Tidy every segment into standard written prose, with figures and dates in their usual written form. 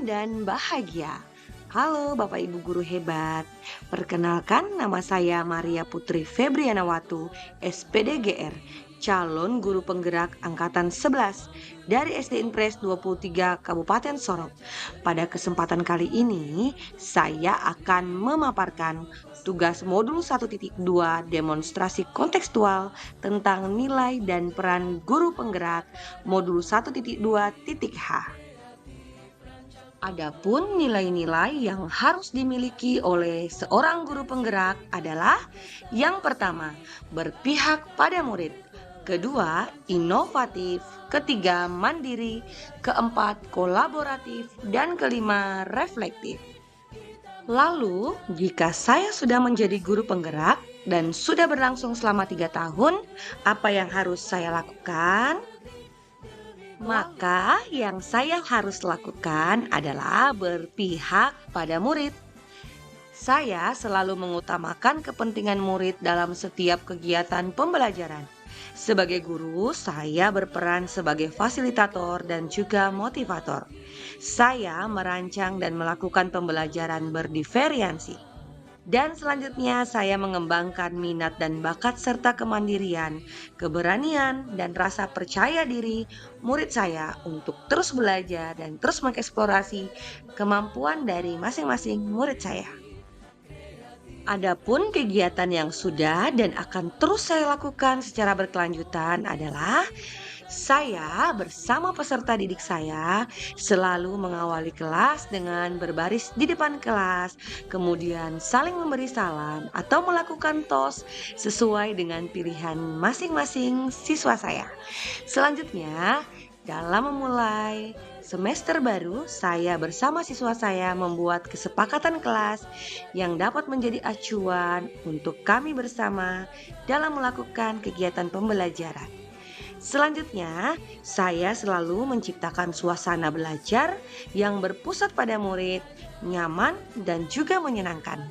dan bahagia. Halo Bapak Ibu guru hebat. Perkenalkan nama saya Maria Putri Febrianawatu, SPDGR, calon guru penggerak angkatan 11 dari SD Impres 23 Kabupaten Sorong. Pada kesempatan kali ini, saya akan memaparkan tugas modul 1.2 demonstrasi kontekstual tentang nilai dan peran guru penggerak modul 1.2.h. Adapun nilai-nilai yang harus dimiliki oleh seorang guru penggerak adalah yang pertama, berpihak pada murid. Kedua, inovatif. Ketiga, mandiri. Keempat, kolaboratif. Dan kelima, reflektif. Lalu, jika saya sudah menjadi guru penggerak dan sudah berlangsung selama 3 tahun, apa yang harus saya lakukan? Maka yang saya harus lakukan adalah berpihak pada murid. Saya selalu mengutamakan kepentingan murid dalam setiap kegiatan pembelajaran. Sebagai guru, saya berperan sebagai fasilitator dan juga motivator. Saya merancang dan melakukan pembelajaran berdiferiansi. Dan selanjutnya saya mengembangkan minat dan bakat serta kemandirian, keberanian, dan rasa percaya diri murid saya untuk terus belajar dan terus mengeksplorasi kemampuan dari masing-masing murid saya. Adapun kegiatan yang sudah dan akan terus saya lakukan secara berkelanjutan adalah saya bersama peserta didik saya selalu mengawali kelas dengan berbaris di depan kelas, kemudian saling memberi salam atau melakukan tos sesuai dengan pilihan masing-masing siswa saya. Selanjutnya, dalam memulai semester baru, saya bersama siswa saya membuat kesepakatan kelas yang dapat menjadi acuan untuk kami bersama dalam melakukan kegiatan pembelajaran. Selanjutnya, saya selalu menciptakan suasana belajar yang berpusat pada murid, nyaman, dan juga menyenangkan.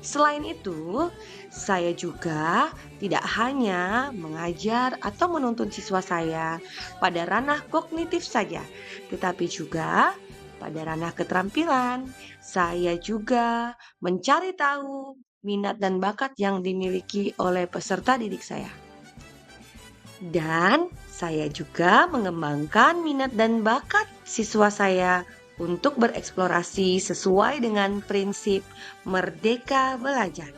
Selain itu, saya juga tidak hanya mengajar atau menuntun siswa saya pada ranah kognitif saja, tetapi juga pada ranah keterampilan. Saya juga mencari tahu minat dan bakat yang dimiliki oleh peserta didik saya. Dan saya juga mengembangkan minat dan bakat siswa saya untuk bereksplorasi sesuai dengan prinsip merdeka belajar.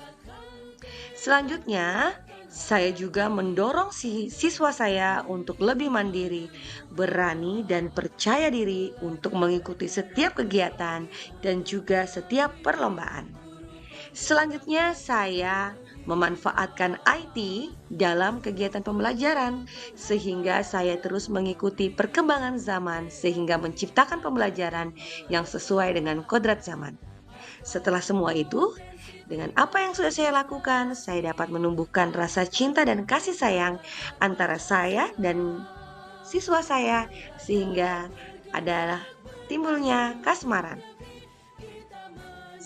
Selanjutnya, saya juga mendorong siswa saya untuk lebih mandiri, berani, dan percaya diri untuk mengikuti setiap kegiatan dan juga setiap perlombaan. Selanjutnya, saya memanfaatkan IT dalam kegiatan pembelajaran sehingga saya terus mengikuti perkembangan zaman sehingga menciptakan pembelajaran yang sesuai dengan kodrat zaman. Setelah semua itu, dengan apa yang sudah saya lakukan, saya dapat menumbuhkan rasa cinta dan kasih sayang antara saya dan siswa saya sehingga adalah timbulnya kasmaran.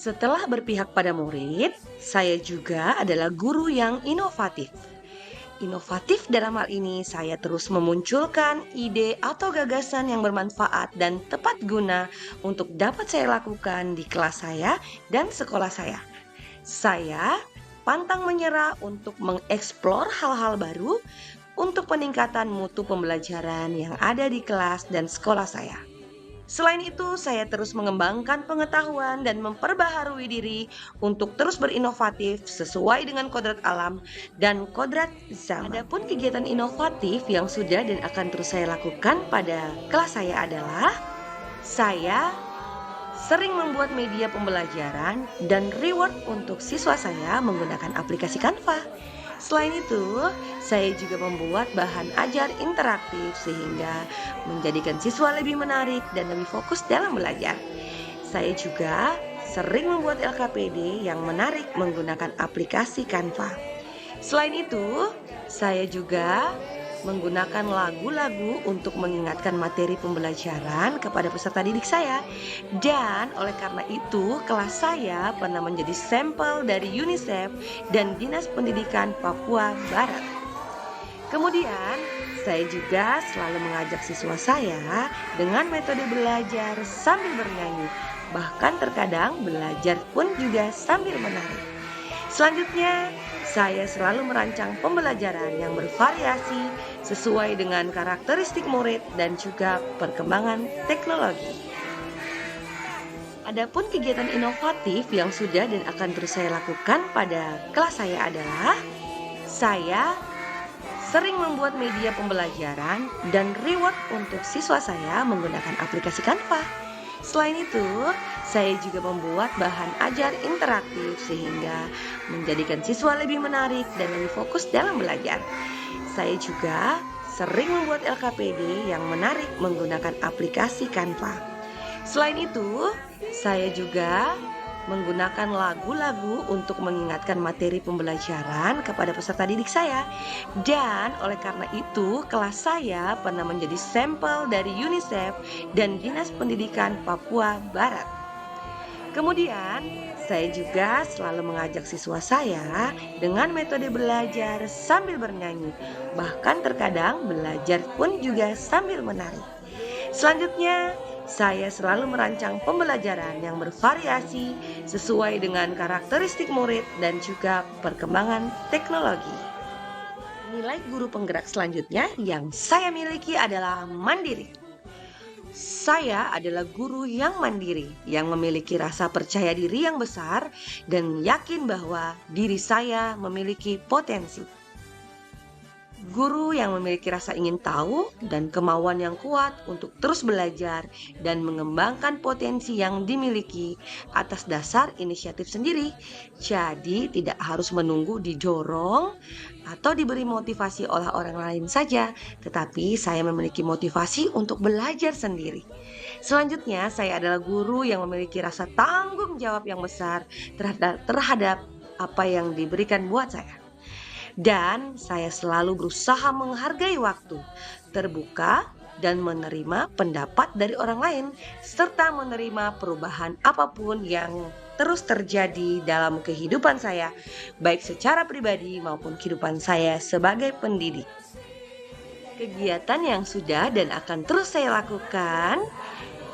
Setelah berpihak pada murid, saya juga adalah guru yang inovatif. Inovatif dalam hal ini saya terus memunculkan ide atau gagasan yang bermanfaat dan tepat guna untuk dapat saya lakukan di kelas saya dan sekolah saya. Saya pantang menyerah untuk mengeksplor hal-hal baru untuk peningkatan mutu pembelajaran yang ada di kelas dan sekolah saya. Selain itu, saya terus mengembangkan pengetahuan dan memperbaharui diri untuk terus berinovatif sesuai dengan kodrat alam dan kodrat zaman. Adapun kegiatan inovatif yang sudah dan akan terus saya lakukan pada kelas saya adalah saya sering membuat media pembelajaran dan reward untuk siswa saya menggunakan aplikasi Canva. Selain itu, saya juga membuat bahan ajar interaktif sehingga menjadikan siswa lebih menarik dan lebih fokus dalam belajar. Saya juga sering membuat LKPD yang menarik menggunakan aplikasi Canva. Selain itu, saya juga menggunakan lagu-lagu untuk mengingatkan materi pembelajaran kepada peserta didik saya. Dan oleh karena itu, kelas saya pernah menjadi sampel dari UNICEF dan Dinas Pendidikan Papua Barat. Kemudian, Saya juga selalu mengajak siswa saya dengan metode belajar sambil bernyanyi. Bahkan terkadang belajar pun juga sambil menari. Selanjutnya, saya selalu merancang pembelajaran yang bervariasi sesuai dengan karakteristik murid dan juga perkembangan teknologi. Adapun kegiatan inovatif yang sudah dan akan terus saya lakukan pada kelas saya adalah saya sering membuat media pembelajaran dan reward untuk siswa saya menggunakan aplikasi Canva. Selain itu, saya juga membuat bahan ajar interaktif sehingga menjadikan siswa lebih menarik dan lebih fokus dalam belajar. Saya juga sering membuat LKPD yang menarik menggunakan aplikasi Canva. Selain itu, saya juga menggunakan lagu-lagu untuk mengingatkan materi pembelajaran kepada peserta didik saya. Dan oleh karena itu, kelas saya pernah menjadi sampel dari UNICEF dan Dinas Pendidikan Papua Barat. Kemudian, saya juga selalu mengajak siswa saya dengan metode belajar sambil bernyanyi. Bahkan terkadang belajar pun juga sambil menari. Selanjutnya, saya selalu merancang pembelajaran yang bervariasi sesuai dengan karakteristik murid dan juga perkembangan teknologi. Nilai guru penggerak selanjutnya yang saya miliki adalah mandiri. Saya adalah guru yang mandiri, yang memiliki rasa percaya diri yang besar dan yakin bahwa diri saya memiliki potensi. Guru yang memiliki rasa ingin tahu dan kemauan yang kuat untuk terus belajar dan mengembangkan potensi yang dimiliki atas dasar inisiatif sendiri. Jadi tidak harus menunggu didorong atau diberi motivasi oleh orang lain saja, tetapi saya memiliki motivasi untuk belajar sendiri. Selanjutnya, saya adalah guru yang memiliki rasa tanggung jawab yang besar terhadap apa yang diberikan buat saya. Dan saya selalu berusaha menghargai waktu, terbuka, dan menerima pendapat dari orang lain, serta menerima perubahan apapun yang terus terjadi dalam kehidupan saya, baik secara pribadi maupun kehidupan saya sebagai pendidik. Kegiatan yang sudah dan akan terus saya lakukan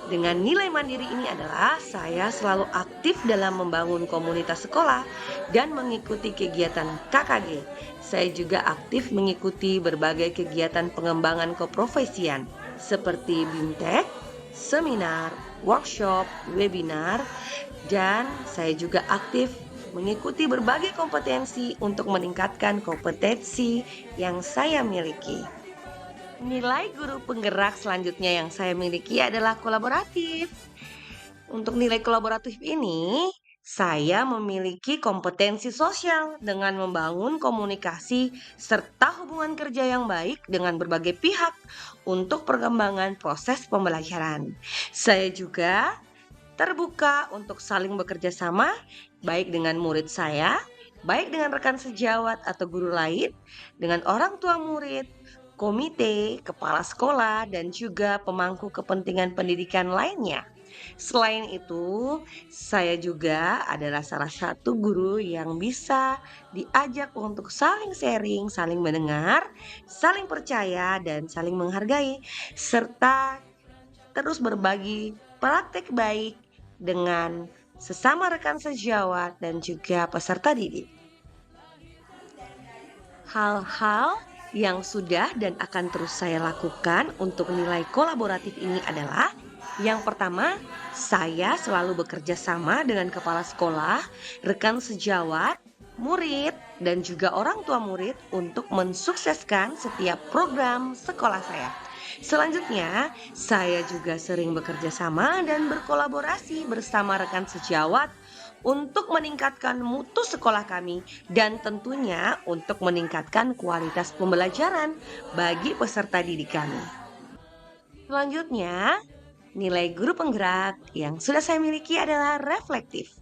dengan nilai mandiri ini adalah saya selalu aktif dalam membangun komunitas sekolah dan mengikuti kegiatan KKG. Saya juga aktif mengikuti berbagai kegiatan pengembangan keprofesian seperti BIMTEK, seminar, workshop, webinar, dan saya juga aktif mengikuti berbagai kompetensi untuk meningkatkan kompetensi yang saya miliki. Nilai guru penggerak selanjutnya yang saya miliki adalah kolaboratif. Untuk nilai kolaboratif ini, saya memiliki kompetensi sosial dengan membangun komunikasi serta hubungan kerja yang baik dengan berbagai pihak untuk perkembangan proses pembelajaran. Saya juga terbuka untuk saling bekerja sama, baik dengan murid saya, baik dengan rekan sejawat atau guru lain, dengan orang tua murid, komite, kepala sekolah, dan juga pemangku kepentingan pendidikan lainnya. Selain itu, saya juga adalah salah satu guru yang bisa diajak untuk saling sharing, saling mendengar, saling percaya, dan saling menghargai, serta terus berbagi praktek baik dengan sesama rekan sejawat dan juga peserta didik. Hal-hal yang sudah dan akan terus saya lakukan untuk nilai kolaboratif ini adalah yang pertama, saya selalu bekerja sama dengan kepala sekolah, rekan sejawat, murid, dan juga orang tua murid untuk mensukseskan setiap program sekolah saya. Selanjutnya, saya juga sering bekerja sama dan berkolaborasi bersama rekan sejawat untuk meningkatkan mutu sekolah kami dan tentunya untuk meningkatkan kualitas pembelajaran bagi peserta didik kami. Selanjutnya, nilai guru penggerak yang sudah saya miliki adalah reflektif.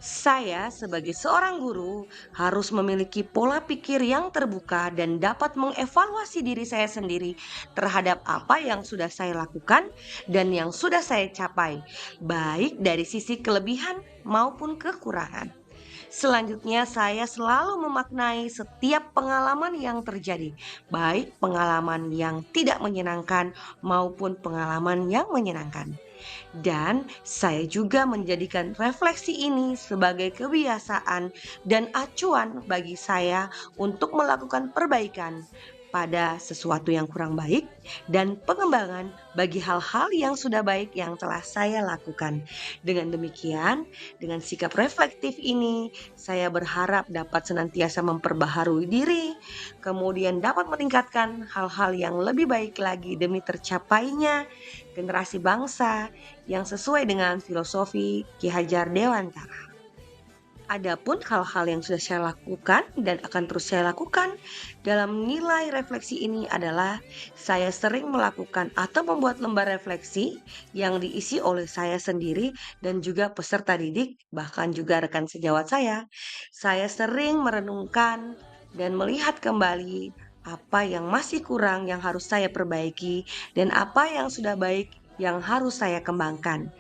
Saya sebagai seorang guru harus memiliki pola pikir yang terbuka dan dapat mengevaluasi diri saya sendiri terhadap apa yang sudah saya lakukan dan yang sudah saya capai, baik dari sisi kelebihan maupun kekurangan. Selanjutnya, saya selalu memaknai setiap pengalaman yang terjadi, baik pengalaman yang tidak menyenangkan maupun pengalaman yang menyenangkan. Dan saya juga menjadikan refleksi ini sebagai kebiasaan dan acuan bagi saya untuk melakukan perbaikan pada sesuatu yang kurang baik dan pengembangan bagi hal-hal yang sudah baik yang telah saya lakukan. Dengan demikian, dengan sikap reflektif ini, saya berharap dapat senantiasa memperbaharui diri, kemudian dapat meningkatkan hal-hal yang lebih baik lagi demi tercapainya generasi bangsa yang sesuai dengan filosofi Ki Hajar Dewantara. Adapun hal-hal yang sudah saya lakukan dan akan terus saya lakukan dalam nilai refleksi ini adalah saya sering melakukan atau membuat lembar refleksi yang diisi oleh saya sendiri dan juga peserta didik, bahkan juga rekan sejawat saya. Saya sering merenungkan dan melihat kembali apa yang masih kurang yang harus saya perbaiki dan apa yang sudah baik yang harus saya kembangkan.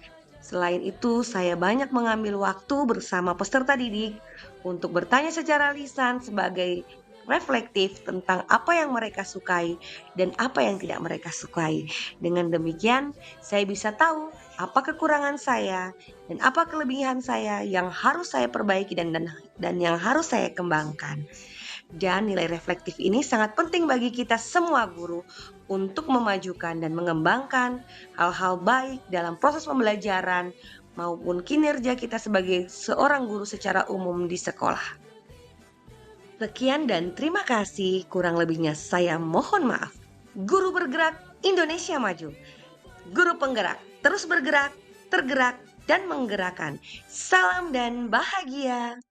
Selain itu, saya banyak mengambil waktu bersama peserta didik untuk bertanya secara lisan sebagai reflektif tentang apa yang mereka sukai dan apa yang tidak mereka sukai. Dengan demikian, saya bisa tahu apa kekurangan saya dan apa kelebihan saya yang harus saya perbaiki dan yang harus saya kembangkan. Dan nilai reflektif ini sangat penting bagi kita semua guru untuk memajukan dan mengembangkan hal-hal baik dalam proses pembelajaran maupun kinerja kita sebagai seorang guru secara umum di sekolah. Sekian dan terima kasih. Kurang lebihnya saya mohon maaf. Guru bergerak, Indonesia maju. Guru penggerak, terus bergerak, tergerak, dan menggerakkan. Salam dan bahagia.